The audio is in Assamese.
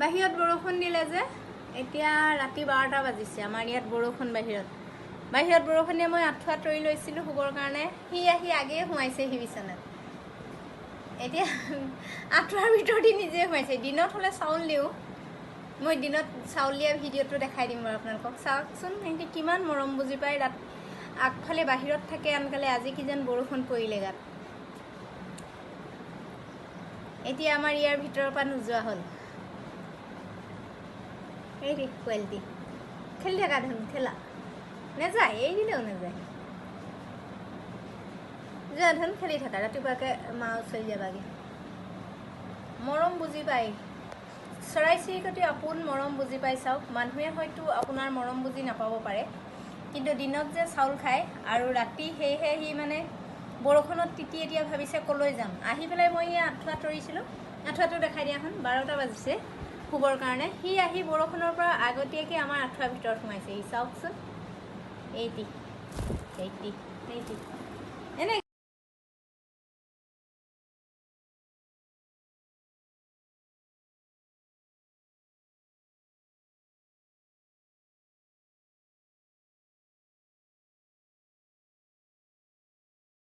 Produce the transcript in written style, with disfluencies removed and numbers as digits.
বাহিৰত বৰষুণ দিলে যে এতিয়া ৰাতি 12টা বাজিছে আমাৰ ইয়াত বৰষুণ বাহিৰত বৰষুণে মই আঁঠুৱা তৰি লৈছিলোঁ শুবৰ কাৰণে সি আহি আগেয়ে সোমাইছে সি বিচনাত এতিয়া আঁঠুৱাৰ ভিতৰতে নিজে সোমাইছে দিনত হ'লে চাউল দিওঁ মই দিনত চাউল দিয়া ভিডিঅ'টো দেখাই দিম বাৰু আপোনালোকক চাওকচোন সিহঁতে কিমান মৰম বুজি পায় ৰাত আগফালে বাহিৰত থাকে আনকালে আজি কি যেন বৰষুণ পৰিলে গাত এতিয়া আমাৰ ইয়াৰ ভিতৰৰ পৰা নোযোৱা হ'ল এই ৰে কোৱালিটি খেলি থাকা দেখোন খেলা নেযায় এই দিলেও নেযায় যোৱা ধন খেলি থাকা ৰাতিপুৱাকৈ মা ওচৰি যাবাগৈ মৰম বুজি পায় চৰাই চিৰিকটি আপোন মৰম বুজি পাই চাওক মানুহে হয়তো আপোনাৰ মৰম বুজি নাপাব পাৰে কিন্তু দিনত যে চাউল খায় আৰু ৰাতি সেয়েহে সি মানে বৰষুণত তিতি এতিয়া ভাবিছে কলৈ যাম আহি পেলাই মই ইয়াত আঁঠুৱা তৰিছিলোঁ আঁঠুৱাটো দেখাই দিয়াখন 12টা বাজিছে শুবৰ কাৰণে সি আহি বৰষুণৰ পৰা আগতীয়াকৈ আমাৰ আঁঠুৱাৰ ভিতৰত সোমাইছে সি চাওকচোন এইটি